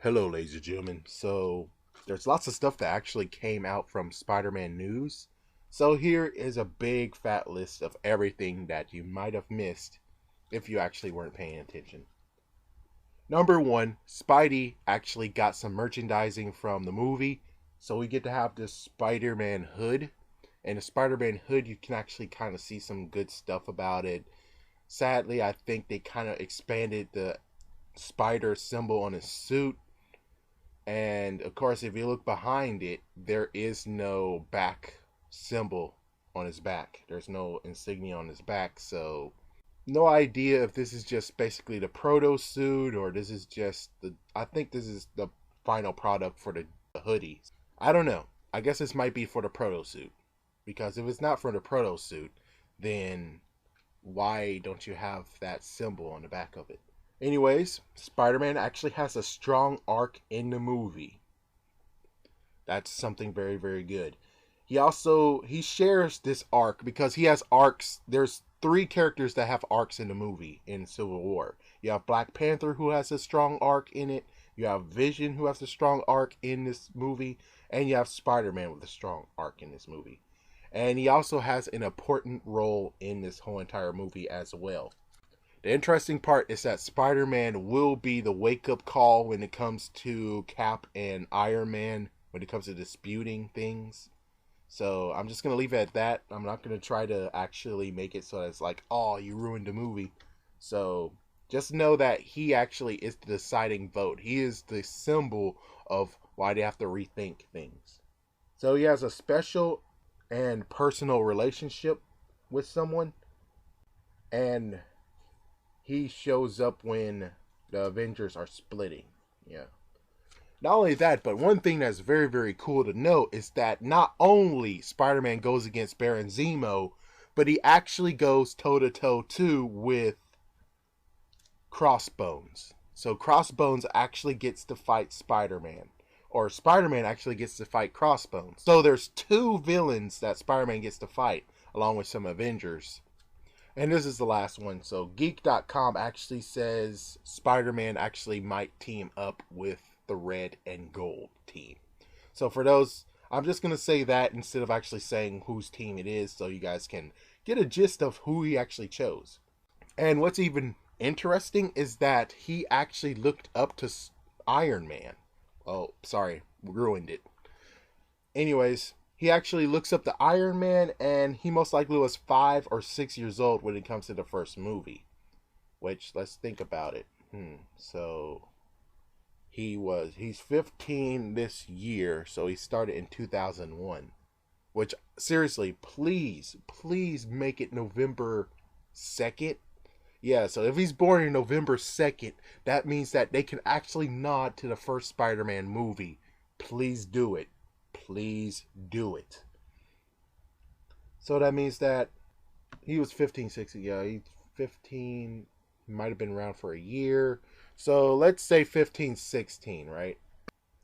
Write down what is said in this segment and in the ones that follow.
Hello, ladies and gentlemen. So, there's lots of stuff that actually came out from Spider-Man news. So, here is a big fat list of everything that you might have missed if you actually weren't paying attention. Number one, Spidey actually got some merchandising from the movie. So, we get to have this Spider-Man hood. And the Spider-Man hood, you can actually kind of see some good stuff about it. Sadly, I think they kind of expanded the spider symbol on his suit. And of course, if you look behind it, there is no back symbol on his back. There's no insignia on his back. So, no idea if this is just basically the proto suit or this is just the. I think this is the final product for the hoodie. I don't know. I guess this might be for the proto suit. Because if it's not for the proto suit, then why don't you have that symbol on the back of it? Anyways, Spider-Man actually has a strong arc in the movie. That's something very, very good. He shares this arc because he has arcs. There's three characters that have arcs in the movie in Civil War. You have Black Panther, who has a strong arc in it. You have Vision, who has a strong arc in this movie, and you have Spider-Man with a strong arc in this movie. And he also has an important role in this whole entire movie as well. The interesting part is that Spider-Man will be the wake-up call when it comes to Cap and Iron Man, when it comes to disputing things. So I'm just going to leave it at that. I'm not going to try to actually make it so that it's like, oh, you ruined the movie. So just know that he actually is the deciding vote. He is the symbol of why they have to rethink things. So he has a special and personal relationship with someone. And he shows up when the Avengers are splitting. Yeah. Not only that, but one thing that's very, very cool to note is that not only Spider-Man goes against Baron Zemo, but he actually goes toe-to-toe too with Crossbones. So Crossbones actually gets to fight Spider-Man. Or Spider-Man actually gets to fight Crossbones. So there's two villains that Spider-Man gets to fight, along with some Avengers. And this is the last one. So Geek.com actually says Spider-Man actually might team up with the Red and Gold team. So for those, I'm just going to say that instead of actually saying whose team it is, so you guys can get a gist of who he actually chose. And what's even interesting is that he actually looked up to Iron Man. Oh, sorry, ruined it. Anyways, he actually looks up to Iron Man, and he most likely was 5 or 6 years old when it comes to the first movie. Which, let's think about it. So, he's 15 this year, so he started in 2001. Which, seriously, please make it November 2nd. Yeah, so if he's born in November 2nd, that means that they can actually nod to the first Spider-Man movie. Please do it. Please do it. So that means that he was 15, 16. Yeah, he's 15. He might have been around for a year. So let's say 15, 16, right?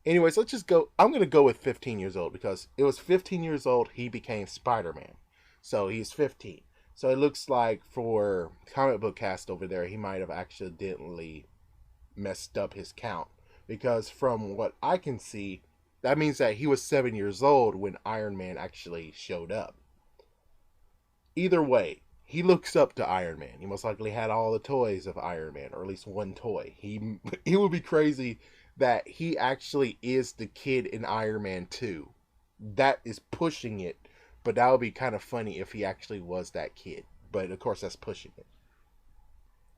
Anyways, let's just go. I'm going to go with 15 years old because it was 15 years old he became Spider-Man. So he's 15. So it looks like for comic book cast over there, he might have accidentally messed up his count. Because from what I can see, that means that he was 7 years old when Iron Man actually showed up. Either way, he looks up to Iron Man. He most likely had all the toys of Iron Man, or at least one toy. He would be crazy that he actually is the kid in Iron Man 2. That is pushing it, but that would be kind of funny if he actually was that kid. But of course, that's pushing it.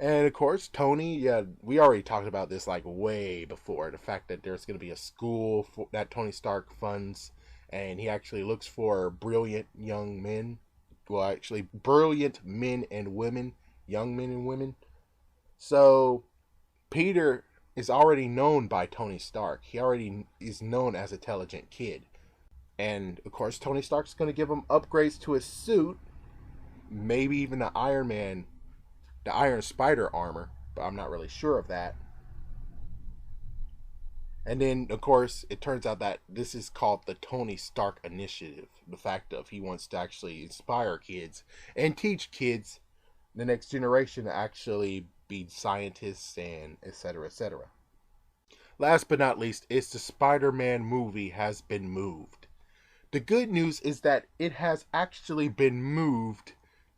And of course, Tony, yeah, we already talked about this like way before. The fact that there's going to be a school that Tony Stark funds, and he actually looks for brilliant young men. Well, actually, brilliant men and women, young men and women. So, Peter is already known by Tony Stark. He already is known as an intelligent kid. And of course, Tony Stark's going to give him upgrades to his suit, maybe even the Iron Spider armor, but I'm not really sure of that. And then, of course, it turns out that this is called the Tony Stark Initiative. The fact of he wants to actually inspire kids and teach kids, the next generation, to actually be scientists and etc. etc. last but not least, is the Spider-Man movie has been moved. The good news is that it has actually been moved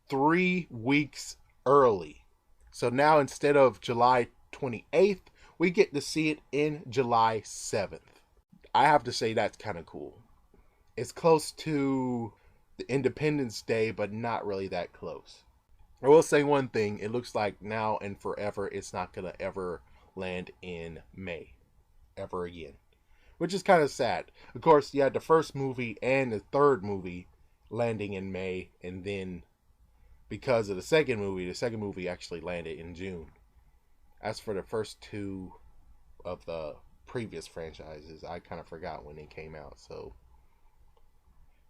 3 weeks early. So now instead of July 28th, we get to see it in July 7th. I have to say that's kind of cool. It's close to the Independence Day, but not really that close. I will say one thing, it looks like now and forever it's not going to ever land in May. Ever again. Which is kind of sad. Of course, you had the first movie and the third movie landing in May, and then because of the second movie actually landed in June. As for the first two of the previous franchises, I kind of forgot when they came out. So,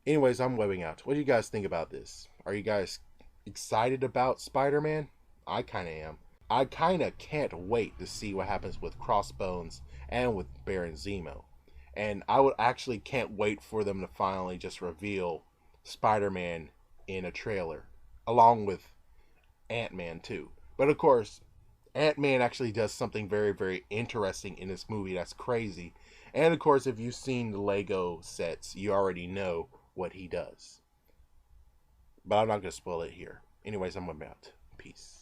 anyways, I'm webbing out. What do you guys think about this? Are you guys excited about Spider-Man? I kind of am. I kind of can't wait to see what happens with Crossbones and with Baron Zemo. And I would actually can't wait for them to finally just reveal Spider-Man in a trailer, along with Ant-Man too. But of course, Ant-Man actually does something very, very interesting in this movie that's crazy. And of course, if you've seen the Lego sets, you already know what he does. But I'm not going to spoil it here. Anyways, I'm out. Peace.